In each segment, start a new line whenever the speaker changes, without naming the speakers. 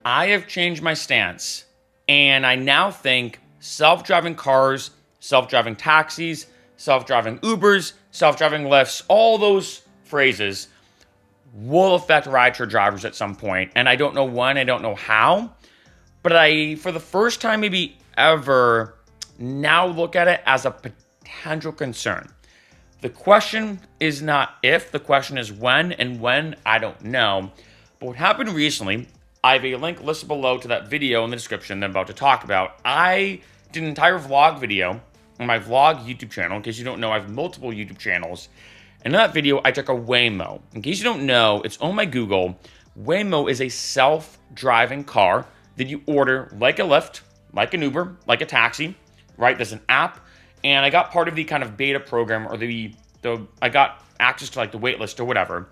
I have changed my stance, and I now think self-driving cars, self-driving taxis, self-driving Ubers, self-driving Lyfts, all those phrases will affect rideshare drivers at some point. And I don't know when, I don't know how, but I, for the first time maybe ever, now look at it as a potential concern. The question is not if, the question is when, and when, I don't know. But what happened recently, I have a link listed below to that video in the description that I'm about to talk about. I did an entire vlog video on my vlog YouTube channel. In case you don't know, I have multiple YouTube channels. And in that video, I took a Waymo. In case you don't know, it's on my Google. Waymo is a self-driving car that you order like a Lyft, like an Uber, like a taxi, right? There's an app. And I got part of the kind of beta program, or I got access to like the wait list or whatever,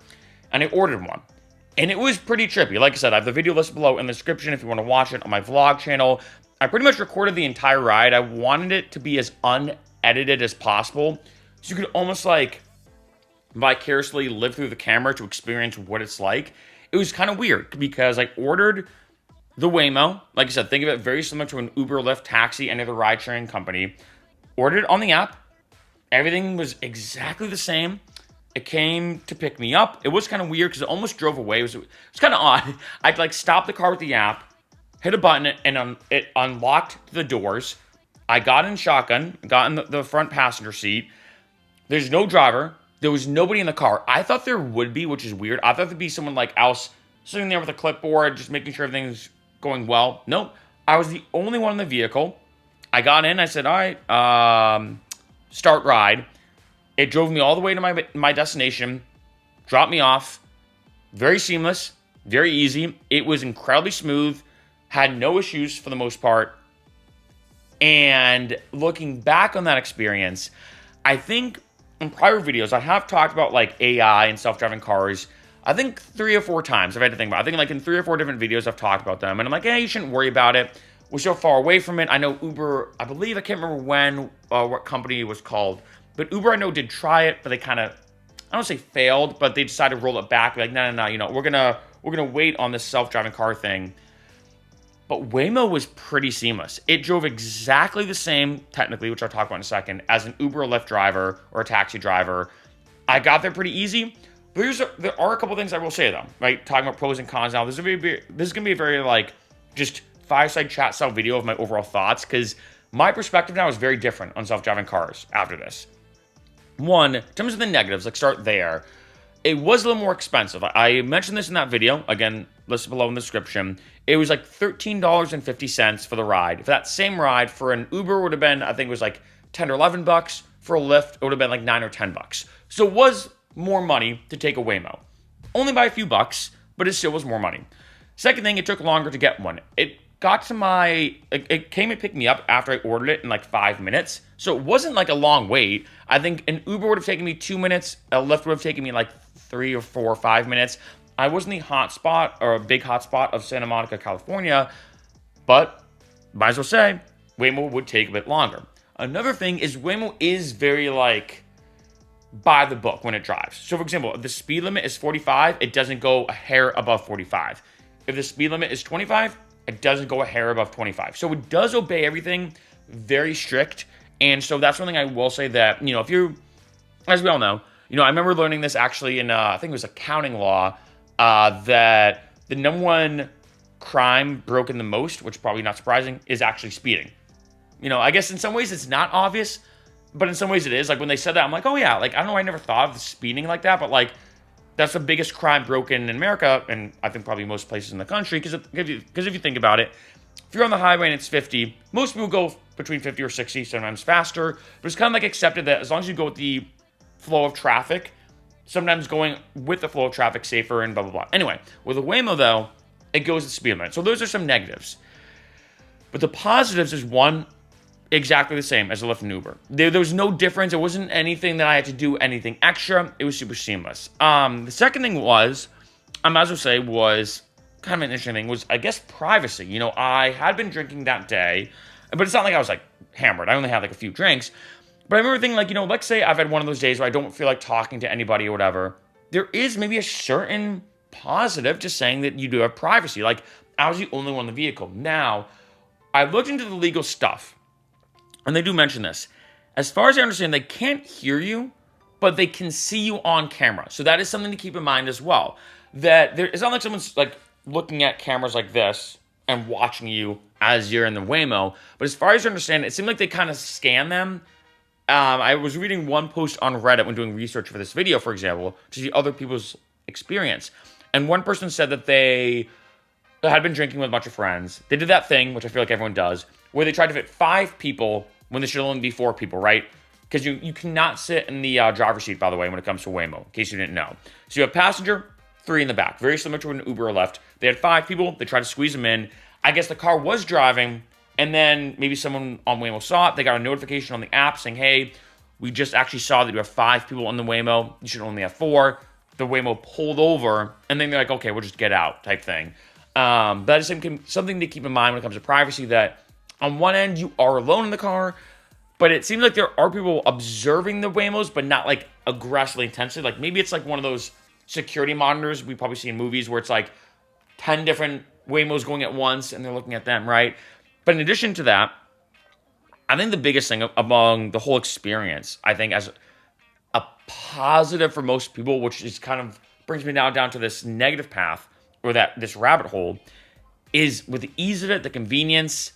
and I ordered one. And it was pretty trippy. Like I said, I have the video listed below in the description if you want to watch it on my vlog channel. I pretty much recorded the entire ride. I wanted it to be as unedited as possible, so you could almost like vicariously live through the camera to experience what it's like. It was kind of weird because I ordered the Waymo. Like I said, think of it very similar to an Uber, Lyft, taxi, any other ride-sharing company. Ordered it on the app. Everything was exactly the same. It came to pick me up. It was kind of weird because it almost drove away. It was kind of odd. I'd like stop the car with the app, hit a button, and it unlocked the doors. I got in shotgun, got in the front passenger seat. There's no driver. There was nobody in the car. I thought there would be, which is weird. I thought there'd be someone like else sitting there with a clipboard, just making sure everything's going well. Nope. I was the only one in the vehicle. I got in. I said, all right, start ride. It drove me all the way to my destination, dropped me off. Very seamless, very easy. It was incredibly smooth, had no issues for the most part. And looking back on that experience, I think in prior videos, I have talked about like AI and self-driving cars. I think 3 or 4 times I've had to think about it. I think like in 3 or 4 different videos I've talked about them. And I'm like, you shouldn't worry about it. We're so far away from it. I know Uber, I believe, I can't remember when, what company it was called. But Uber, I know, did try it, but they kind of, I don't say failed, but they decided to roll it back. Like, no, we're gonna wait on this self-driving car thing. But Waymo was pretty seamless. It drove exactly the same, technically, which I'll talk about in a second, as an Uber or Lyft driver or a taxi driver. I got there pretty easy. But there are a couple things I will say, though, right? Talking about pros and cons now. This is going to be a very, like, just fireside chat style video of my overall thoughts, because my perspective now is very different on self-driving cars after this. One, in terms of the negatives, let's start there. It was a little more expensive. I mentioned this in that video, again, listed below in the description. It was like $13.50 for the ride. For that same ride, for an Uber would have been, I think it was like 10 or 11 bucks. For a Lyft, it would have been like 9 or 10 bucks. So it was more money to take a Waymo. Only by a few bucks, but it still was more money. Second thing, it took longer to get one. It came and picked me up after I ordered it in like 5 minutes. So it wasn't like a long wait. I think an Uber would have taken me 2 minutes. A Lyft would have taken me like 3 or 4 or 5 minutes. I was in the hotspot, or a big hotspot of Santa Monica, California. But, might as well say, Waymo would take a bit longer. Another thing is Waymo is very like by the book when it drives. So for example, if the speed limit is 45, it doesn't go a hair above 45. If the speed limit is 25, it doesn't go a hair above 25. So it does obey everything, very strict. And so that's one thing I will say that, if you're, as we all know, I remember learning this actually in, I think it was accounting law, that the number one crime broken the most, which is probably not surprising, is actually speeding. I guess in some ways it's not obvious, but in some ways it is. Like when they said that, I'm like, oh yeah, like I don't know, I never thought of speeding like that, but like that's the biggest crime broken in America, and I think probably most places in the country, because if you think about it, if you're on the highway and it's 50, most people go between 50 or 60, sometimes faster, but it's kind of like accepted that as long as you go with the flow of traffic, sometimes going with the flow of traffic safer and blah, blah, blah. Anyway, with a Waymo though, it goes at speed limit. So those are some negatives. But the positives is one, exactly the same as a Lyft and Uber. There was no difference. It wasn't anything that I had to do anything extra. It was super seamless. The second thing was, I might as well say, was kind of an interesting thing, was I guess privacy. I had been drinking that day, but it's not like I was like hammered. I only had like a few drinks. But I remember thinking like, let's say I've had one of those days where I don't feel like talking to anybody or whatever. There is maybe a certain positive to saying that you do have privacy. Like I was the only one in the vehicle. Now, I looked into the legal stuff, and they do mention this. As far as I understand, they can't hear you, but they can see you on camera. So that is something to keep in mind as well. That it's not like someone's like looking at cameras like this and watching you as you're in the Waymo. But as far as I understand, it seemed like they kind of scan them. I was reading one post on Reddit when doing research for this video, for example, to see other people's experience. And one person said that they had been drinking with a bunch of friends. They did that thing, which I feel like everyone does, where they tried to fit 5 people when there should only be 4 people, right? Because you cannot sit in the driver's seat, by the way, when it comes to Waymo, in case you didn't know. So you have passenger, 3 in the back. Very similar to an Uber or Lyft. They had 5 people. They tried to squeeze them in. I guess the car was driving, and then maybe someone on Waymo saw it. They got a notification on the app saying, hey, we just actually saw that you have 5 people on the Waymo. You should only have 4. The Waymo pulled over, and then they're like, okay, we'll just get out type thing. That is something to keep in mind when it comes to privacy, that on one end, you are alone in the car, but it seems like there are people observing the Waymos, but not like aggressively intensely. Like maybe it's like one of those security monitors we probably see in movies where it's like 10 different Waymos going at once and they're looking at them, right? But in addition to that, I think the biggest thing among the whole experience, I think as a positive for most people, which is kind of brings me now down to this negative path or this rabbit hole, is with the ease of it, the convenience,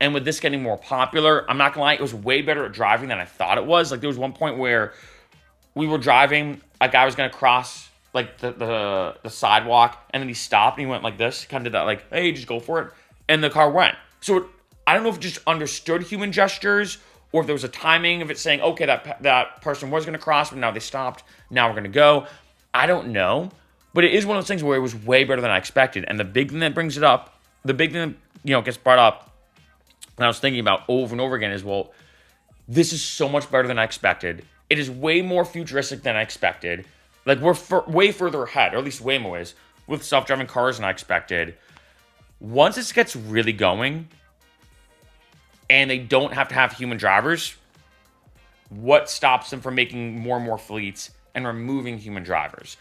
and with this getting more popular. I'm not gonna lie, it was way better at driving than I thought it was. Like there was one point where we were driving, a guy was gonna cross like the sidewalk, and then he stopped and he went like this, kind of did that like, hey, just go for it, and the car went. So I don't know if it just understood human gestures, or if there was a timing of it saying, okay, that person was gonna cross, but now they stopped, now we're gonna go. I don't know, but it is one of those things where it was way better than I expected. And the big thing that brings it up, the big thing that gets brought up, and I was thinking about over and over again is, well, this is so much better than I expected. It is way more futuristic than I expected. Like, we're way further ahead, or at least Waymo is, with self-driving cars than I expected. Once this gets really going, and they don't have to have human drivers, what stops them from making more and more fleets and removing human drivers?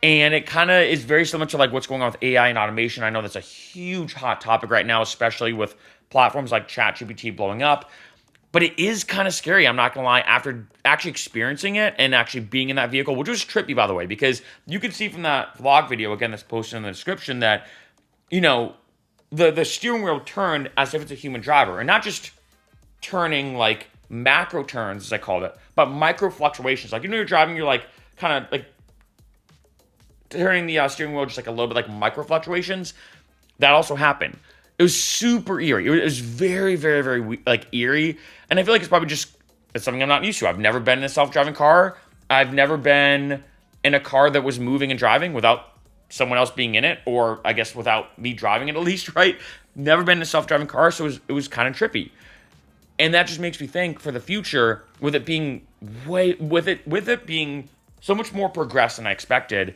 And it kind of is very similar to like what's going on with AI and automation. I know that's a huge hot topic right now, especially with platforms like ChatGPT blowing up. But it is kind of scary, I'm not going to lie, after actually experiencing it and actually being in that vehicle, which was trippy, by the way, because you can see from that vlog video, again, that's posted in the description, that, the steering wheel turned as if it's a human driver. And not just turning like macro turns, as I called it, but micro fluctuations. Like, you're driving, you're like kind of like turning the steering wheel just like a little bit like micro fluctuations. That also happened. It was super eerie. It was very, very, very like eerie. And I feel like it's something I'm not used to. I've never been in a self-driving car. I've never been in a car that was moving and driving without someone else being in it, or I guess without me driving it at least, right? Never been in a self-driving car, so it was kind of trippy. And that just makes me think for the future, with it being being so much more progressed than I expected,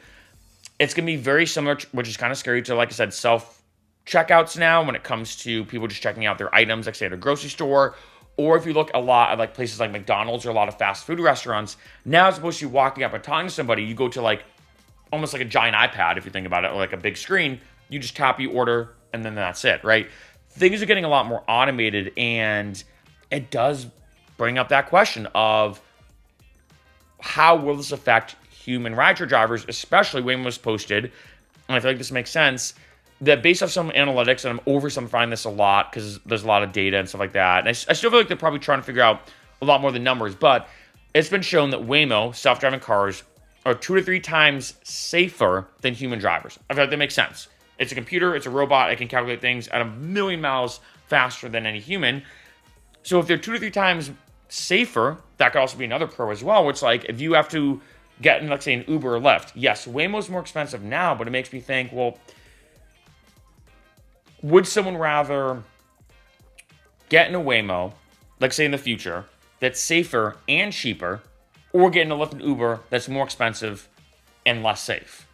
it's gonna be very similar, which is kind of scary, to, like I said, self-checkouts now when it comes to people just checking out their items, like say at a grocery store. Or if you look a lot at like places like McDonald's or a lot of fast food restaurants, now as opposed to you walking up and talking to somebody, you go to like almost like a giant iPad, if you think about it, or like a big screen. You just tap, you order, and then that's it, right? Things are getting a lot more automated, and it does bring up that question of how will this affect human rideshare drivers, especially when it was posted, and I feel like this makes sense, that based off some analytics, and I'm oversimplifying this a lot because there's a lot of data and stuff like that, and I still feel like they're probably trying to figure out a lot more than numbers, but it's been shown that Waymo, self-driving cars, are 2 to 3 times safer than human drivers. I feel like that makes sense. It's a computer, it's a robot, it can calculate things at 1,000,000 miles faster than any human. So if they're 2 to 3 times safer, that could also be another pro as well, which like if you have to get in, let's say, an Uber or Lyft, yes, Waymo's more expensive now, but it makes me think, well, would someone rather get in a Waymo, like say in the future, that's safer and cheaper, or get in a Lyft and Uber that's more expensive and less safe?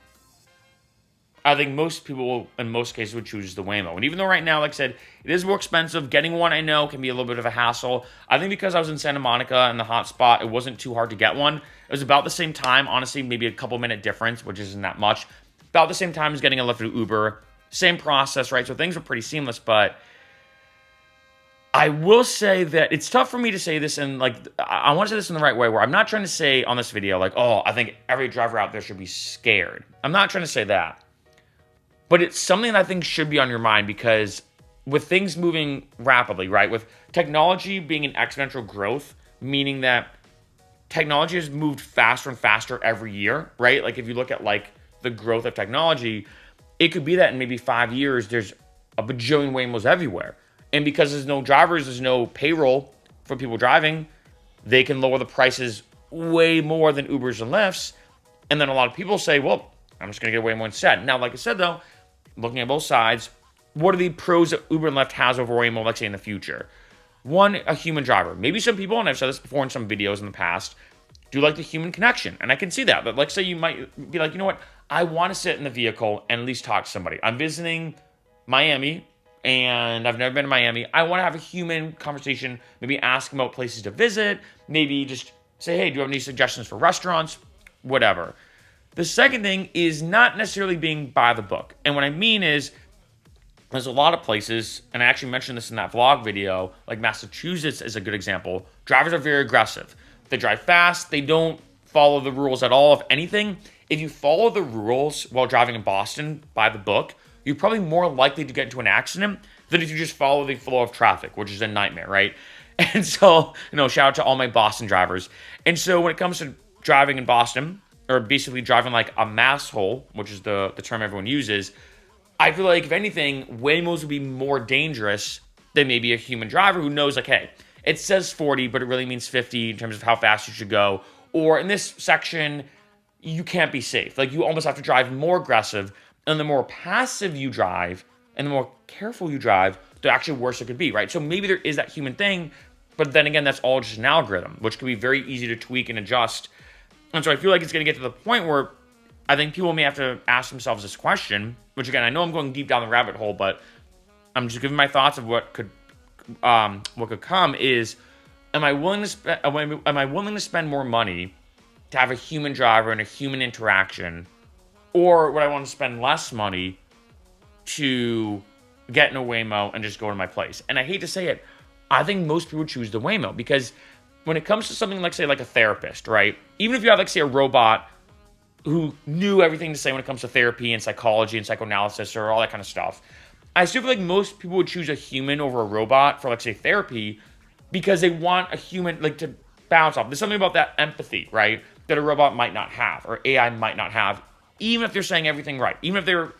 I think most people, in most cases, would choose the Waymo. And even though right now, like I said, it is more expensive, getting one, I know, can be a little bit of a hassle. I think because I was in Santa Monica in the hot spot, it wasn't too hard to get one. It was about the same time, honestly, maybe a couple minute difference, which isn't that much. About the same time as getting a Lyft or Uber. same process, right? So things are pretty seamless, but I will say that it's tough for me to say this, and like I want to say this in the right way, where I'm not trying to say on this video like, oh, I think every driver out there should be scared. I'm not trying to say that. But it's something that I think should be on your mind, because with things moving rapidly, right? With technology being an exponential growth, meaning that technology has moved faster and faster every year, right? Like if you look at like the growth of technology, it could be that in maybe 5 years, there's a bajillion Waymos everywhere. And because there's no drivers, there's no payroll for people driving, they can lower the prices way more than Ubers and Lyfts. And then a lot of people say, well, I'm just going to get Waymo instead. Now, like I said, though, looking at both sides, what are the pros that Uber and Lyft has over Waymo, let's say, in the future? One, a human driver. Maybe some people, and I've said this before in some videos in the past, do like the human connection. And I can see that. But like, say you might be like, you know what? I want to sit in the vehicle and at least talk to somebody. I'm visiting Miami, and I've never been to Miami. I want to have a human conversation, maybe ask them about places to visit, maybe just say, hey, do you have any suggestions for restaurants? Whatever. The second thing is not necessarily being by the book. And what I mean is, there's a lot of places, and I actually mentioned this in that vlog video, like Massachusetts is a good example. Drivers are very aggressive. They drive fast. They don't follow the rules at all. If anything, if you follow the rules while driving in Boston by the book, you're probably more likely to get into an accident than if you just follow the flow of traffic, which is a nightmare, right? And so, shout out to all my Boston drivers. And so when it comes to driving in Boston, or basically driving like a mass hole, which is the term everyone uses, I feel like, if anything, Waymos would be more dangerous than maybe a human driver who knows, like, hey, it says 40, but it really means 50 in terms of how fast you should go. Or in this section, you can't be safe. Like, you almost have to drive more aggressive. And the more passive you drive and the more careful you drive, the actually worse it could be, right? So maybe there is that human thing, but then again, that's all just an algorithm, which can be very easy to tweak and adjust. And so I feel like it's going to get to the point where I think people may have to ask themselves this question, which again, I know I'm going deep down the rabbit hole, but I'm just giving my thoughts of what could come is, am I willing to spend more money to have a human driver and a human interaction, or would I want to spend less money to get in a Waymo and just go to my place? And I hate to say it, I think most people choose the Waymo, because when it comes to something like, say, like a therapist, right? Even if you have, like, say, a robot who knew everything to say when it comes to therapy and psychology and psychoanalysis or all that kind of stuff, I still feel like most people would choose a human over a robot for, like, say, therapy, because they want a human, like, to bounce off. There's something about that empathy, right, that a robot might not have, or AI might not have, even if they're saying everything right, even if they're,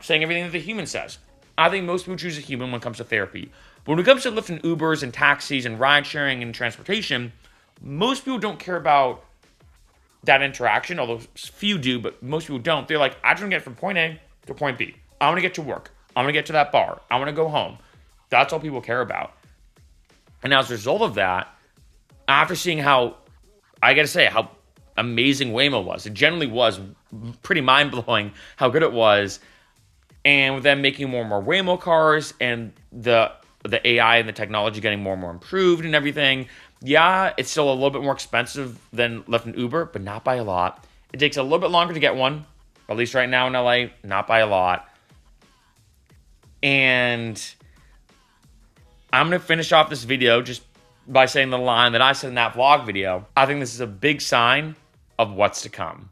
saying everything that the human says. I think most people choose a human when it comes to therapy. But when it comes to Lyft and Ubers and taxis and ride sharing and transportation, most people don't care about that interaction, although few do, but most people don't. They're like, I just want to get from point A to point B. I want to get to work. I want to get to that bar. I want to go home. That's all people care about. And as a result of that, after seeing how amazing Waymo was, it generally was pretty mind-blowing how good it was, and with them making more and more Waymo cars and the AI and the technology getting more and more improved and everything, yeah, it's still a little bit more expensive than Lyft and Uber, but not by a lot. It takes a little bit longer to get one, at least right now in LA, not by a lot. And I'm going to finish off this video just by saying the line that I said in that vlog video. I think this is a big sign of what's to come.